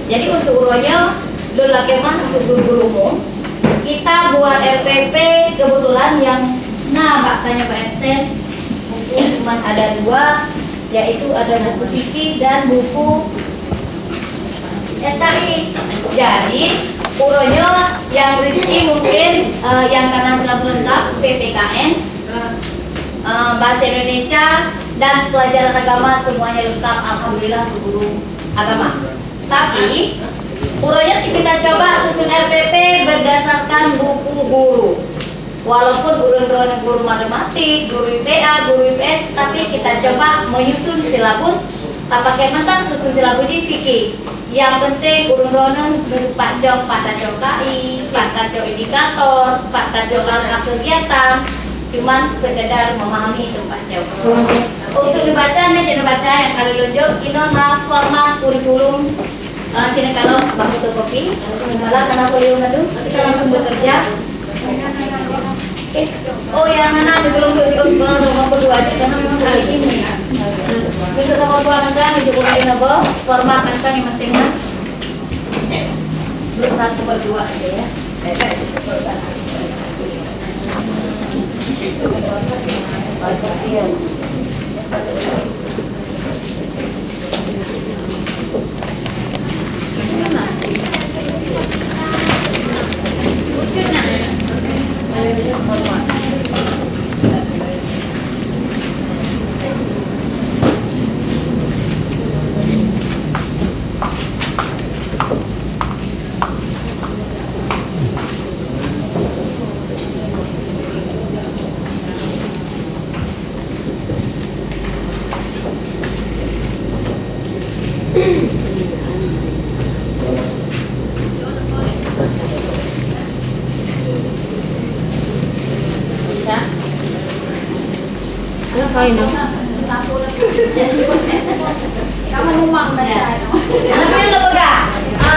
Jadi untuk uronya dulu kemah untuk guru-guru umum kita buat RPP kebetulan yang Pak tanya Pak Epsen buku cuma ada 2, yaitu ada buku fikih dan buku SKI. Jadi uronya yang Rizky mungkin yang karena selalu lengkap PPKN, bahasa Indonesia dan pelajaran agama semuanya lengkap, alhamdulillah guru agama. Tapi uronya kita coba susun RPP berdasarkan buku guru. Walaupun guru matematik, guru IPA, guru IPS, tapi kita coba menyusun silabus. Tak pakai mentang susun silabus di fikih. Yang penting urun-urun Pak Taco KI, Pak Taco indikator, Pak Taco langkah kegiatan. Cuman sekedar memahami tempat jauh. Untuk dibacanya jangan baca yang kali lonjok. Ini format kurikulum. Sini kalau fotokopi, malah karena kuliah ngedus, kita langsung bekerja. Oh yang mana belum nomor kedua aja karena memang kali ini. Bisa sama buah nanti mencukupi nopo format nanti yang penting mas. Belum 1/2 aja ya.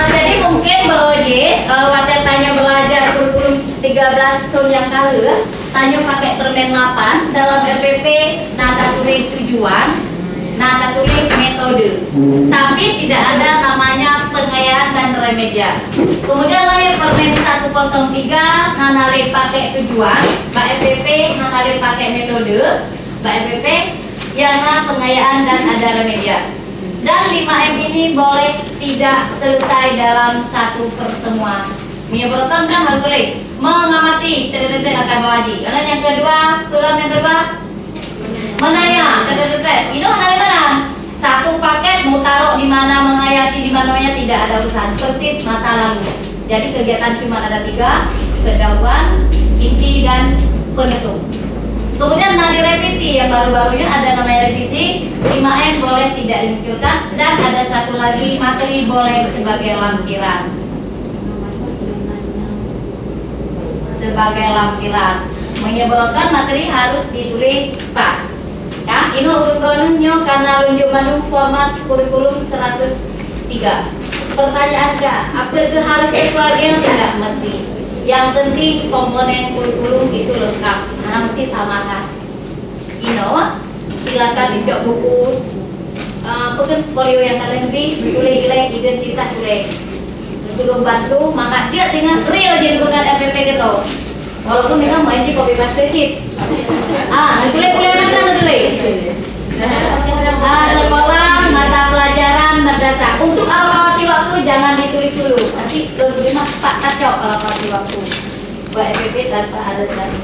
Jadi mungkin beroje waktu tanya belajar kurikulum 13 tahun yang lalu tanya pakai permen 8 dalam RPP nada tulis tujuan, nada tulis metode, tapi tidak ada namanya pengayaan dan remedial. Kemudian lahir permen 103 nanale pakai tujuan, Pak RPP nanale pakai metode, Pak RPP yang pengayaan dan ada remedial. Dan 5M ini boleh tidak selesai dalam satu pertemuan. Menyebutkan kan harus boleh mengamati tetet akan bawaji. Karena yang kedua, tulang yang kedua menanya tetet. Ini menanya mana? Satu paket mau taruh di mana, menghayati di mananya tidak ada urusan, persis masa lalu. Jadi kegiatan cuma ada 3, pendahuluan, inti dan penutup. Kemudian nanti revisi yang baru-barunya ada namanya revisi 5M boleh tidak dimunculkan dan ada satu lagi materi boleh sebagai lampiran. Sebagai lampiran menyebutkan materi harus ditulis Pak. Ya, ini urut-urutnya karena lunjuk Bandung format kurikulum 103. Pertanyaan Kak, apakah harus sesuai tidak mesti? Yang penting komponen kurikulum itu lengkap, karena mesti sama kan. Silakan dibaca buku portfolio yang kalian lebih tulis identitas tulis. Belum bantu, maka dia dengan real jadi bukan FPP gitu. Walaupun mereka main di copy paste sheet. Kuliah mana tulis? Sekolah, mata pelajaran, madrasah. Untuk alokasi waktu jangan ditulis dulu. Nanti lebih Pak kacau alokasi waktu. Buat FPP tanpa ada tadi.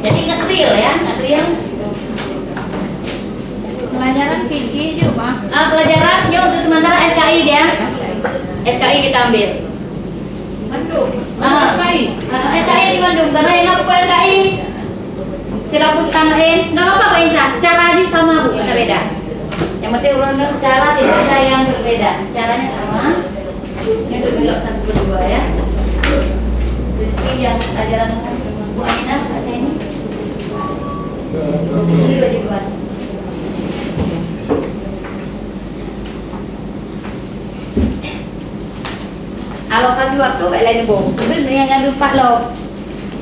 Jadi nggak real ya, nggak real. Pelajaran fikih juga. Pelajarannya untuk sementara SKI ya. SKI kita ambil. Bandung. SKI di Bandung karena yang aku SKI silabus tandain. Nggak apa-apa Pak Insya. Cara aja sama Bu, kita beda. Yang penting urut cara tidak ada yang berbeda. Caranya sama. Ini dulu 1/2 ya. Jadi yang pelajaran Bu Aminah baca ini. Ini udah dibuat. Alokasi waktu baik lain Bu. Itu yang lupa loh.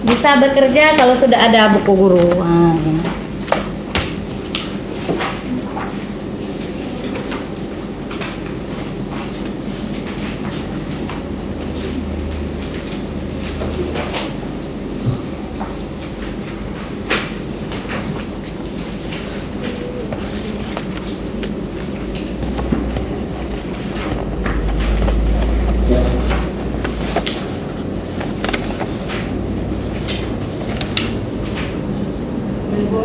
bisa bekerja kalau sudah ada buku guru. Nah, ya.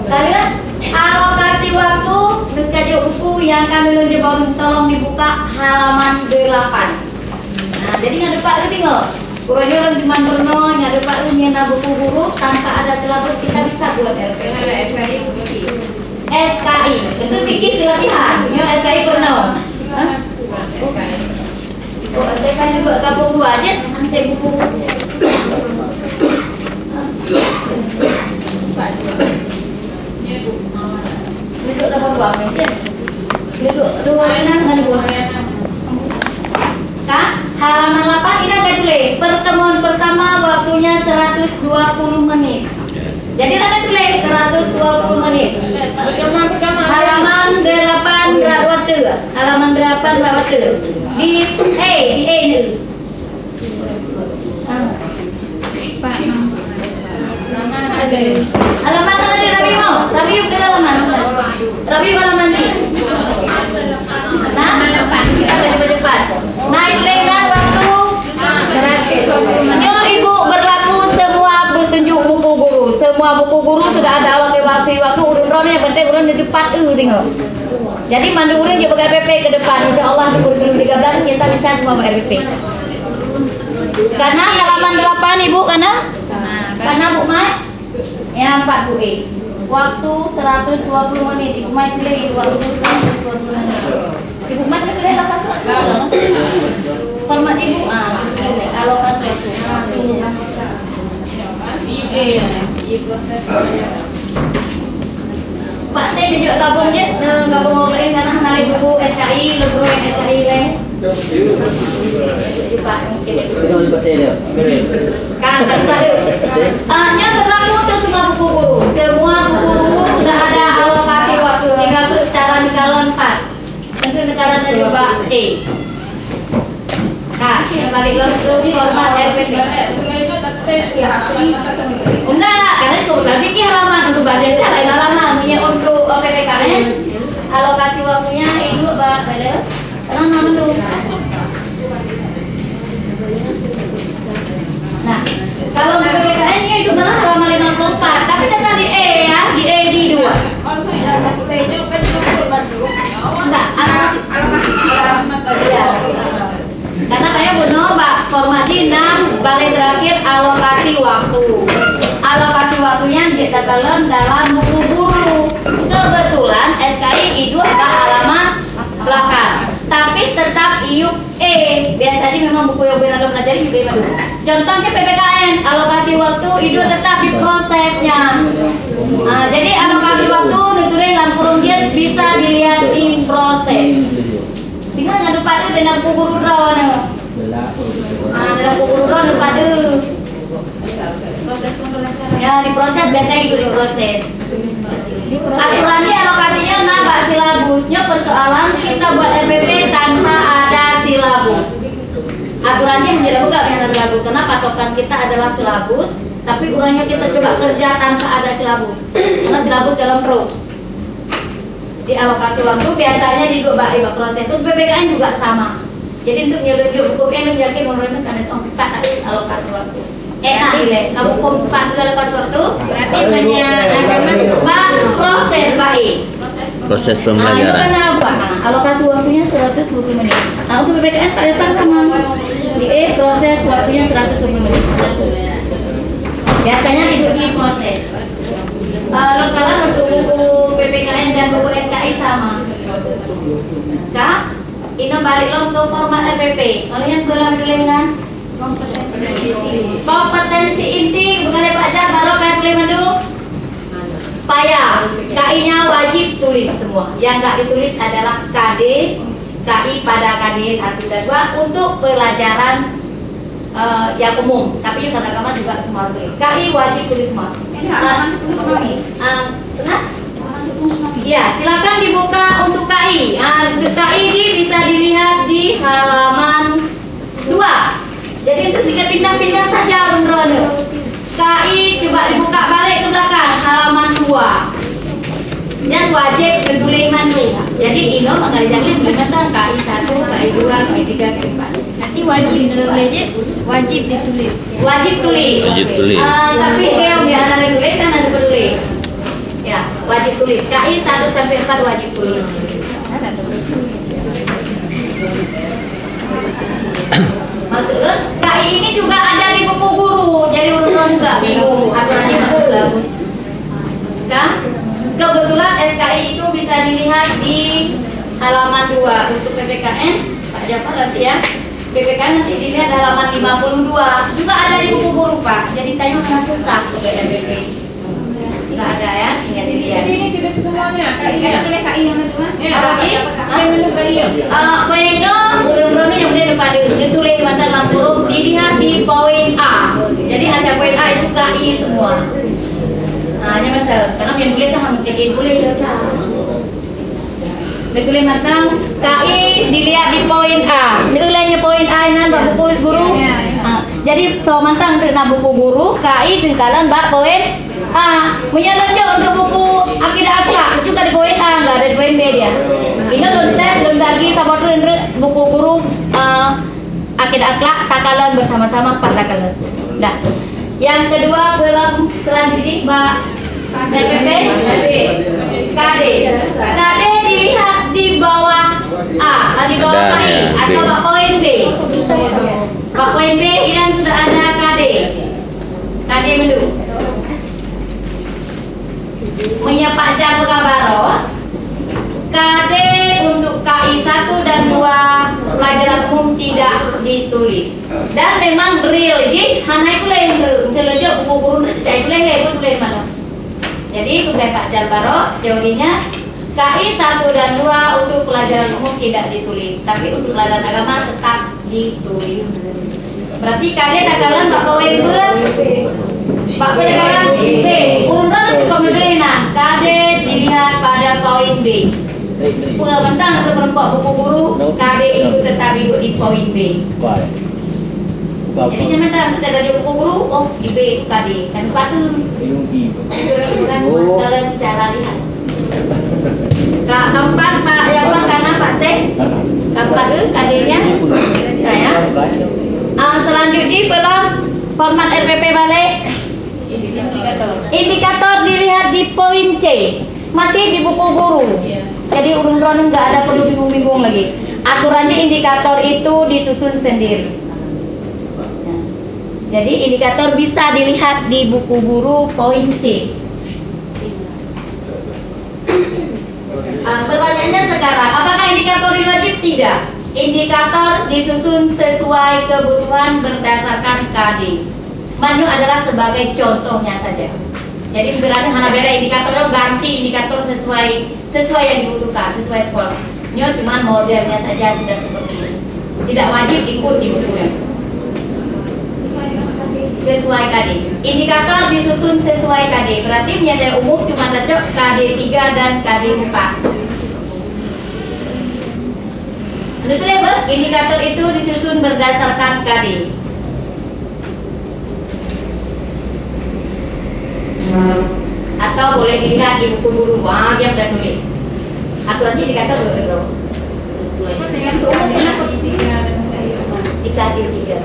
Kalian alokasi waktu dekat buku yang kami tolong dibuka halaman 8. Nah, jadi nggak dapat lu tengok. Kurangnya orang cuma berno nggak dapat lu nyena buku guru tanpa ada silabus kita bisa buat RPP. SKI itu bikin latihan. Nyo SKI berno. Oh, SKI juga gabung dua aja nanti buku. Duduk dapat dua meja. Duduk dua dengan dua. Kak, halaman 8 ini agak delay. Pertemuan pertama waktunya 120 menit. Jadi ada delay 120 menit. Halaman 8 rawate. Halaman 8 rawate. Di E ini. Halaman mana di Rabi mau? Rabi yuk ke halaman. Rabi halaman ni. Nah, kita cepat-cepat. Naik lelan waktu 120 menit. Ibu berlaku semua petunjuk buku guru. Semua buku guru sudah ada alokasi waktu urun-urun yang penting urun di depan tengok. Jadi mandu urun je bagai RPP ke depan. Insyaallah di kurikulum 13 kita bisa semua buat RPP. Karena halaman 8 Ibu karena Bu Mai ya 4 Bu E. Waktu 120 menit. Ibu Mai pilih waktu 120 menit. Ibu Mai pilih alokasi waktu. Format Ibu alokasi waktu. Pak Teh juga gabung je, gabung ngobrolin karena nari buku SKI, lebro SKI lain. Pak mungkin. Kak Nya berlaku untuk semua buku guru. Semua buku guru sudah ada alokasi waktu. Tinggal cara negara 4. Tentu negara coba E. Kak, yang balik lagi ke format RPP. Enggak, karena kebetulan fikir halaman untuk bahasa itu lain halaman. Punya untuk PPKN alokasi waktunya itu beda. Karena nama dulu. Nah, kalau PPKN nya itu malah halaman 54, tapi tetap di E ya, di E di 2. Enggak, karena saya benar Mbak formasi 6 balai terakhir alokasi waktu. Alokasi waktunya dikatakan dalam buku guru. Kebetulan SKI I2 halaman 8. Tapi tetap IUP E. Biasanya memang buku yang benar pelajari juga dulu. Contohnya PPKN alokasi waktu I2 tetap di prosesnya. Jadi alokasi waktu ditulis dalam kurungan bisa dilihat di proses. Tinggal nggak lupa deh dalam buku guru dalam buku guru lupa deh. Ya di proses biasanya itu di proses. Aturannya alokasinya nambah silabusnya persoalan kita buat RPP tanpa ada silabus. Aturannya menjadi bukan ada silabus karena patokan kita adalah silabus, tapi urangnya kita coba kerja tanpa ada silabus. Karena silabus dalam perut. Di alokasi waktu biasanya di dua proses itu PPKN juga sama. Jadi untuk nyuruh buku yang yakin menurunkan karena itu 4 alokasi waktu. Enak ile, kamu kompak alokasi waktu berarti banyak Pak proses baik. Proses pembelajaran. Kenapa? Alokasi waktunya 120 menit. Nah untuk PPKN Pak Irfan sama di E proses waktunya 120 menit. Biasanya di proses. Kalau untuk buku PPKN dan buku SKI sama. Kak, ini balik lo ke format RPP. Kalian boleh dengan kompetensi inti bukan Pak Jar baru PPK madu. Payah, KI-nya wajib tulis semua. Yang nggak ditulis adalah KD, KI pada KD 1 dan 2 untuk pelajaran yang umum, tapi juga agama juga semua tulis. KI wajib tulis semua. Ini halaman 10 Mami. Kenapa? Halaman 10 Mami. Ya, silakan dibuka untuk KI. Untuk KI ini bisa dilihat di halaman 2. Jadi tinggal pindah-pindah saja Ron. KI coba dibuka balik ke belakang halaman 2. Dan wajib bertulis mandu. Jadi Ino mengajarkan tentang KI 1, KI 2, KI 3, KI 4. Nanti wajib menulis, wajib ditulis. Wajib tulis. Wajib tulis. Tapi keom ya ada tulis kan ada tulis. Ya, wajib tulis. KI 1 sampai 4 wajib tulis. Maksudnya KI ini juga ada di buku guru. Jadi urut-urut nggak bingung aturannya bagus. Kan? Kebetulan SKI itu bisa dilihat di halaman 2 untuk PPKN. Pak Jafar nanti ya. PPKN nanti dilihat halaman 52. Juga ada di buku guru Pak. Jadi tanya mana susah ke PPP. Nggak ada ya, tinggal dilihat. Jadi ini tidak semuanya. Saya tulis KI yang mana? KI? Menu KI. Poinnya belum yang udah pada ditulis mantan lampu dilihat di poin A. Jadi ada poin A itu KI semua. Nah, ini betul. Karena yang boleh kan mungkin boleh kan. Ditulis matang KI dilihat di poin A. Nilainya poin A ini buku guru. Jadi so matang kena buku guru KI tinggalan bak poin A. Punya lanjut untuk buku akidah akhlak juga di poin A, enggak ada di poin B dia. Ini belum bagi sama buku guru akidah akhlak takalan bersama-sama Pak takalan. Dah. Yang kedua belum selanjutnya Mbak RPP KD. KD dilihat di bawah A, di bawah Ada, KI ya, atau B. Pak poin B. Pak poin B ini sudah ada KD. KD mendu. Menyapa Jar Pegabaro. KD untuk KI 1 dan 2 pelajaran umum tidak ditulis. Dan memang real jadi hanai pula yang selesai buku guru nanti boleh mana. Jadi tugas Pak Jalbaro jawabannya KI 1 dan 2 untuk pelajaran umum tidak ditulis, tapi untuk pelajaran agama tetap ditulis. Berarti KD takalan Pak poin B. Pak poin takalan B. Urut juga menerima KD dilihat pada poin B. Pengawasan perempuan buku guru KD itu tetap duduk di poin B. Jadi jangan kita dari buku guru, oh di B itu KD. Dan patut bukan dalam cara lihat. Keempat Pak yang karena Pak T. Keempat itu KD-nya. Ya. Selanjutnya belum format RPP balik. Indikator dilihat di poin C. Masih di buku guru. Jadi urun-urun nggak ada perlu bingung-bingung lagi. Aturannya indikator itu disusun sendiri. Jadi indikator bisa dilihat di buku guru poin C. Pertanyaannya sekarang, apakah indikator ini wajib? Tidak. Indikator disusun sesuai kebutuhan berdasarkan KD. Manu adalah sebagai contohnya saja. Jadi berarti hana beda indikatornya ganti indikator sesuai yang dibutuhkan, sesuai sekolah. Ini cuma modelnya saja sudah seperti ini. Tidak wajib ikut di bukunya. Sesuai KD. Indikator disusun sesuai KD. Berarti nilai umum cuma lecok KD 3 dan KD 4. Betul ya, Bu? Indikator itu disusun berdasarkan KD. Atau boleh dilihat di buku guru. Wah, dia sudah tulis. Aturannya indikator berapa? Di KD 3.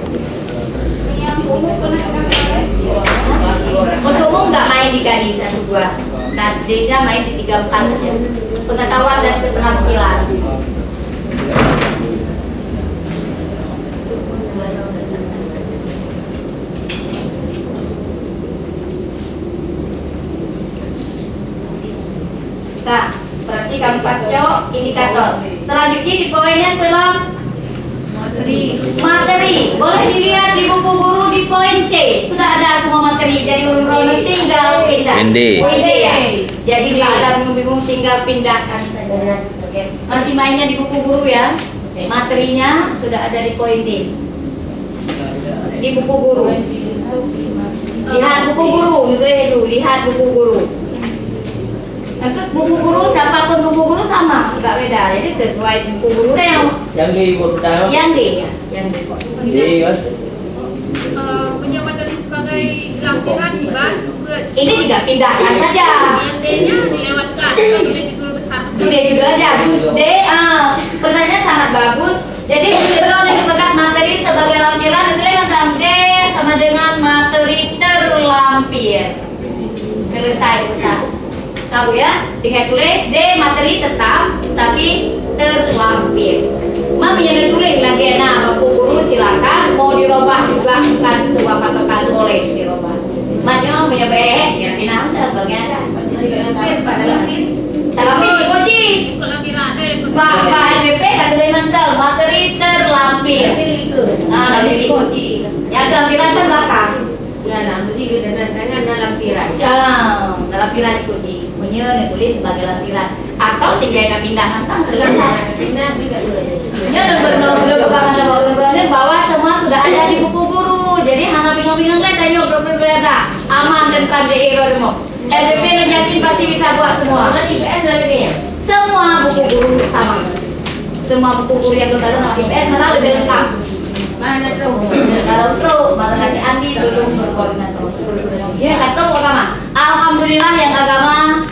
Untuk umum nggak main di KI 1 2. KD-nya main di 3 4 saja. Pengetahuan dan keterampilan. Nah, berarti kami pakai indikator. Selanjutnya di poin yang belum materi. Boleh dilihat di buku guru di poin C. Sudah ada semua materi. Jadi urut-urut tinggal pindah. Poin D ya. Jadi nggak ada bingung-bingung, tinggal pindahkan saja. Oke. Masih mainnya di buku guru ya. Materinya sudah ada di poin D. di buku guru. Lihat buku guru, itu lihat buku guru. Untuk buku guru, siapapun buku guru sama, nggak beda. Jadi sesuai buku guru deh Yang di pertama. yang D ya, yang D. Di kan? Punya materi sebagai lampiran bukan? Ini tidak pindahkan saja. Yang D-nya dilewatkan, boleh ditulis besar. Itu dia juga aja. D, pertanyaan sangat bagus. Jadi kalau disebutkan materi sebagai lampiran, itu yang D sama dengan materi terlampir. Selesai Ustaz. Tahu ya? Tinggal tulis D materi tetap, tapi terlampir. Mami yang tulis lagi nah, Bapak Guru silakan. Mau dirubah juga bukan sebuah patokan, boleh dirubah. Makanya punya BE, ya pindah ada, bagian ada. Terlampir dikunci. Lampiran, Pak LBP kata dia mental materi terlampir. Nanti dikunci. Yang lampiran kan belakang. Lampiran dikunci. Punya ditulis sebagai lampiran. Atau tinggal pindah nantang selesai. Ya dan benar-benar bahwa semua sudah ada di buku guru. Jadi hanya bingung-bingung lah tanya berbeda. Aman dan pandai demo. LBP yakin pasti bisa buat semua. Semua buku guru sama. Semua buku guru yang kita ada IPS malah lebih lengkap. Kalau terus malah lagi Andi dulu berkoordinator. Ya kata agama. Alhamdulillah yang agama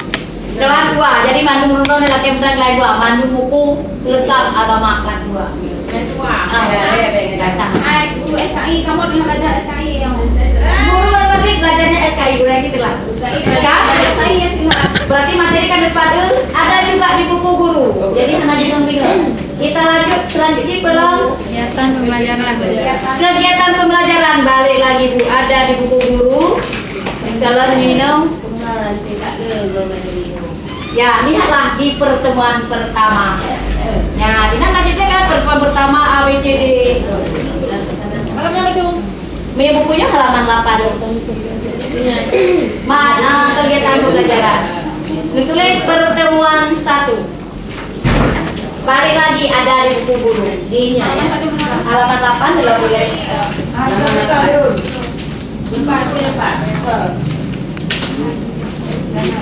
kelas 2. Jadi mandu menurun adalah kemsang kelas 2. Mandu buku lengkap agama kelas 2. Guru SKI, kamu adalah belajar SKI yang Guru matematik belajarnya SKI guru lagi jelas. SKI yang Berarti materi kan depan ada juga di buku guru. Jadi hanya bingung-bingung. Kita lanjut selanjutnya belum kegiatan pembelajaran. kegiatan pembelajaran balik lagi Bu ada di buku guru. Kalau minum ya lihatlah di pertemuan pertama. Ya, ini tadi kan pertemuan pertama ABCD. Malam apa tuh? Punya bukunya halaman 8. Kegiatan pembelajaran. Ditulis pertemuan 1. Balik lagi ada di buku guru. Halaman 8 dalam tulis.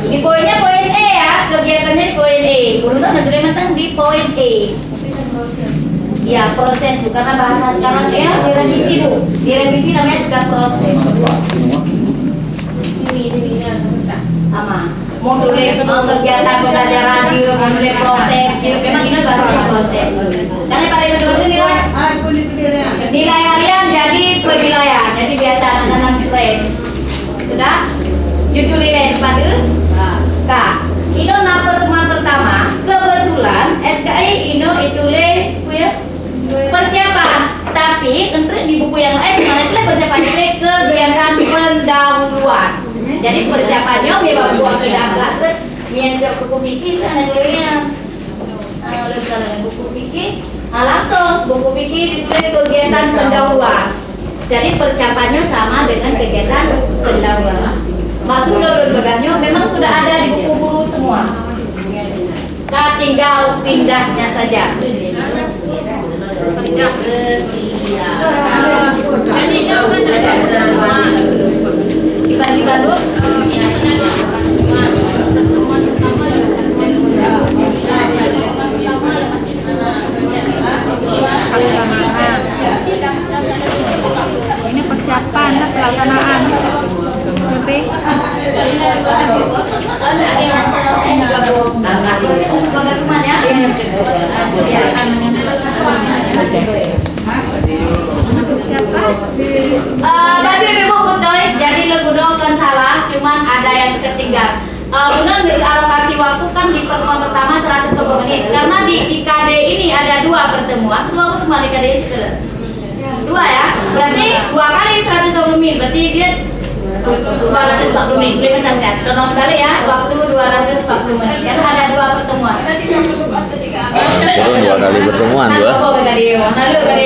Di poinnya poin E ya, kegiatannya di poin E. Guru nanti matang di poin E. Ya proses Bu, karena bahasa sekarang ya direvisi Bu. Direvisi namanya sudah proses. Sama. Modul kegiatan pembelajaran juga, modul proses juga. Memang ini bahasa proses. Karena pada modul ini nilai harian jadi penilaian. Jadi biasa anak-anak keren. Sudah? Judul nilai depan K. Ino na pertemuan pertama. Kebetulan SKI Ino itu ya persiapan. Tapi untuk di buku yang lain mana itu persiapan itu kegiatan pendahuluan. Jadi persiapannya memang buat sudah terus mian buku pikir ada dulunya. Buku pikir langsung buku pikir ditulis kegiatan pendahuluan. Jadi persiapannya sama dengan kegiatan pendahuluan. Maksud berbagai memang sudah ada di buku guru semua. Tinggal pindahnya saja. Dibagi-bagi. Ini persiapan pelaksanaan. Bagi ibu betul, jadi lebih salah, cuman ada yang ketinggal. Benar dari alokasi waktu kan di pertemuan pertama 120 menit, karena di KD ini ada 2 pertemuan di KD itu 2 ya, berarti 2 kali 120 menit, berarti dia 240 menit, lebih kan? Tolong balik ya, waktu 240 menit, karena ada 2 pertemuan. Itu 2 kali pertemuan Bu.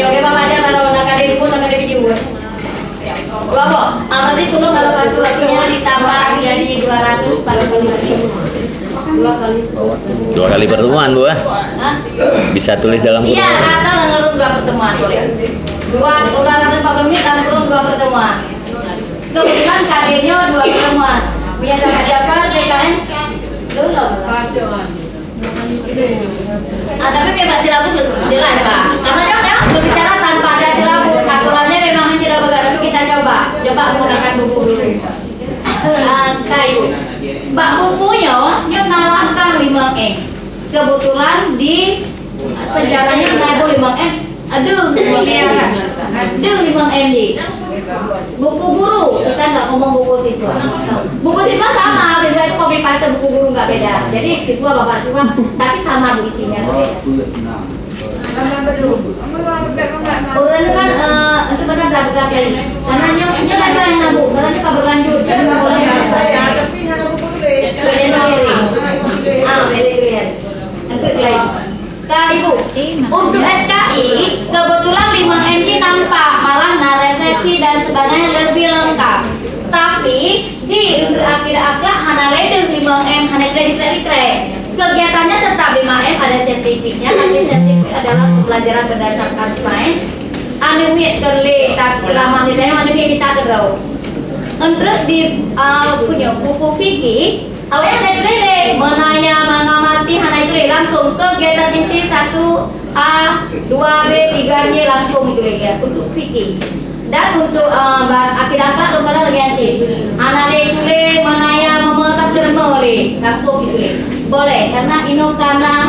Bagaimana aja kalau nak kali pun nak kali video. Berarti tolong alokasi waktunya ditambah jadi 240 menit. 2 kali pertemuan Bu. Hah? Bisa tulis dalam Iya, buku. atau lalu 2 pertemuan boleh. 240 menit dan kurang 2 pertemuan. Kebetulan KD-nya 2 pertemuan. Punya dapat apa PKN? Belum. Tapi memang silabus jelas Pak. Karena dia berbicara tanpa ada silabus. Aturannya memang tidak begitu. Tapi kita coba menggunakan buku dulu. Kayu. Mbak bukunya dia menalahkan 5M. Kebetulan di sejarahnya menaik 5M. Aduh 5M di buku guru, kita nggak ngomong buku siswa. Buku siswa sama, siswa itu copy paste buku guru nggak beda. Jadi siswa bapak siswa, tapi sama bu isinya. Urusan kan itu benar tak berapa ini? Karena nyonya ada yang nabu, karena nyonya berlanjut. Very clear. Untuk lain. Kak Ibu, untuk SKI kebetulan 5M ini nampak malah refleksi dan sebagainya lebih lengkap. Tapi di akidah akhlak hana leder 5M hana kredit. Kegiatannya tetap 5M ada sertifikatnya. Nanti sertifikat adalah pembelajaran berdasarkan sains. Animit kerle tak selama nilainya animit minta kerau. Untuk di punya buku fikih awalnya naik lele menanya mengamati hana itu langsung kegiatan inti 1A, 2B, 3G langsung itu ya untuk fikih. Dan untuk akidah akhlak lembaga lagi hana itu menanya memelak kermole langsung itu boleh karena karena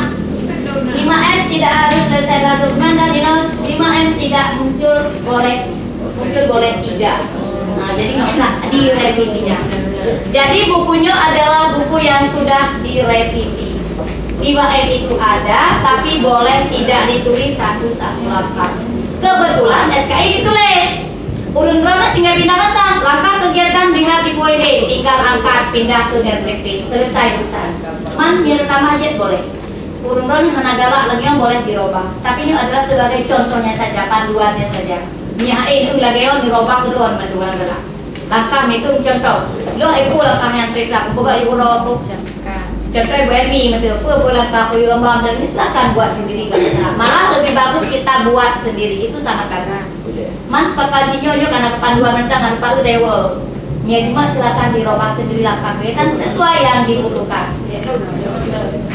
5M tidak harus selesai dokumen dan 5M tidak muncul boleh tidak. Nah, jadi nggak usah direvisinya. Jadi bukunya adalah buku yang sudah direvisi. 5M itu ada, tapi boleh tidak ditulis 118. Kebetulan SKI ditulis. Urun drone tinggal pindah matang. Langkah kegiatan lihat di QED, tinggal angkat pindah ke RPP. Selesai urusan. Man nilai tambah aja boleh. Urun drone hana galak lagi yang boleh dirubah. Tapi ini adalah sebagai contohnya saja, panduannya saja. Itu lagi yang dirubah kedua panduan galak. Langkah itu contoh. Lo ibu langkah yang trik lah. Buka ibu rawat contoh ibu Ermi betul. Langkah aku gambar dan ini silakan buat sendiri kalau salah. Malah lebih bagus kita buat sendiri itu sangat bagus. Man pekajinya karena panduan tentang apa itu dewa. Cuma silakan dirubah sendiri langkah kegiatan sesuai yang dibutuhkan.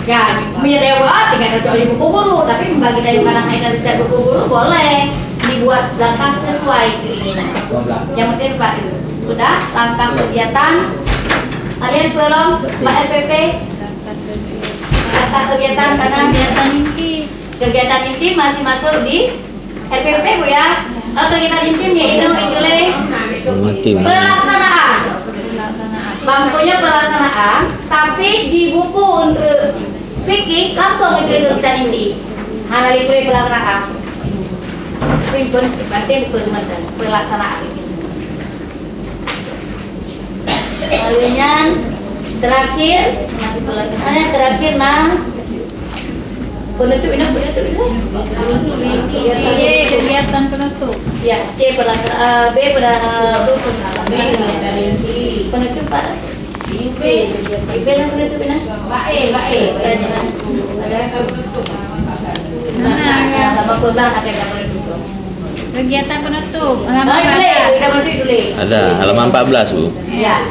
Ya, punya dewa tinggal cocok buku guru, tapi membagi dari mana kita buku guru boleh dibuat langkah sesuai keinginan. Yang penting Pak itu. Sudah langkah kegiatan kalian belum Pak RPP langkah kegiatan karena kegiatan inti masih masuk di RPP Bu ya. Kegiatan intim yaitu pelaksanaan bangkunya pelaksanaan, tapi di buku untuk fikih langsung itu kegiatan inti hanya diberi pelaksanaan pelaksanaan. Kemudian terakhir penutup ini kegiatan penutup. Ya, C pelaksanaan B penutup pada B dan penutup ini sama pelan akan penutup. Kegiatan penutup halaman 14. Ada halaman 14 Bu. Ya.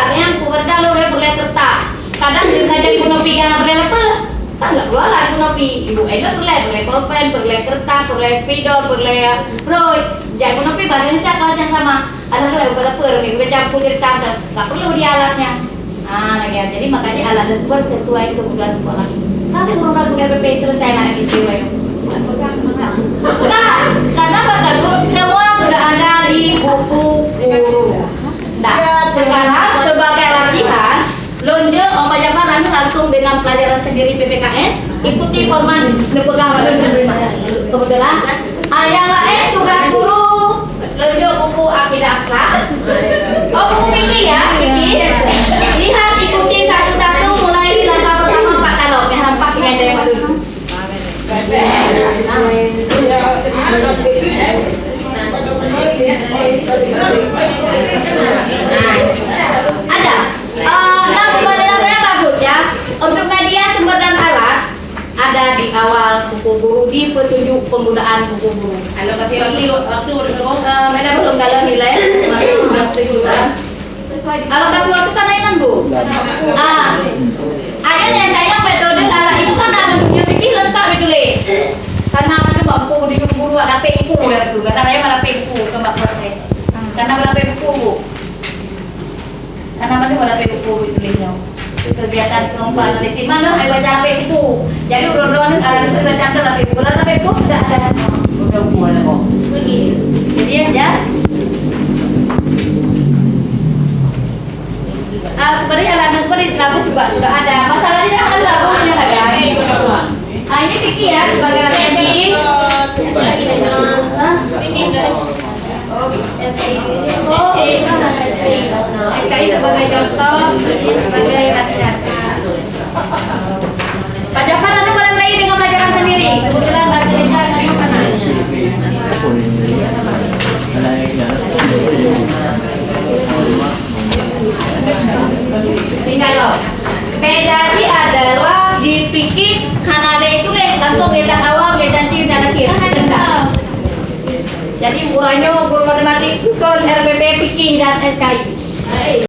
Yang kuberda lo boleh kertas. Kadang dia ngajari monopi yang boleh apa? Kan nggak boleh lah monopi. Ibu Eda boleh pulpen, boleh kertas, boleh spidol, boleh roy. Jadi monopi bahannya kelas yang sama. Ada lo yang kata per, ibu campur cerita dan nggak perlu di alasnya. Nah, ya. Jadi makanya alat tersebut sesuai kebutuhan sekolah. Tapi kalau PPP selesai lah itu ya. Bukan, karena Bapak Bu semua sudah ada di buku guru. Nah, sekarang sebagai latihan, lonjo Om Jafaran langsung dengan pelajaran sendiri PPKN, ikuti format pegang kebetulan. Yang lain tugas guru, lonjo buku akidah akhlak. Oh buku fikih ya, fikih. Lihat ikuti satu-satu mulai langkah pertama 4 talok, yang nampak dengan daya dulu. Ada pembandingannya bagus ya. Untuk media sumber dan alat ada di awal buku guru di petunjuk penggunaan buku guru. Kalau kata waktu Mana belum galau nilai, masuk juga. Kalau kasih waktu kan lain Bu. Ayo yang tanya metode salah itu kan ada punya pikir lengkap itu le. Karena mana mampu di guru ada PU ya tu. Katanya mana PU ke mbak proses. Karena mana PU Bu. Karena mana ada PU itu le. Kegiatan keempat di mana ayo baca PU. Jadi udah ada baca ada PU. Kalau PU sudah ada. udah buat kok. Jadi ya. Sebenarnya halaman seperti silabus juga sudah ada. Masalahnya kan silabusnya ada. Ini Vicky ya sebagai rakyat Vicky. SKI sebagai contoh sebagai rakyat. Pak Jafar nanti boleh mulai dengan pelajaran sendiri. Kebetulan bahasa Indonesia nggak mana. Tinggal loh. Bedanya adalah dipikir hanale itu leh langsung gedan awal, gedan tir dan akhir. Jadi murahnya guru matematik kon RPP fikih dan SKI.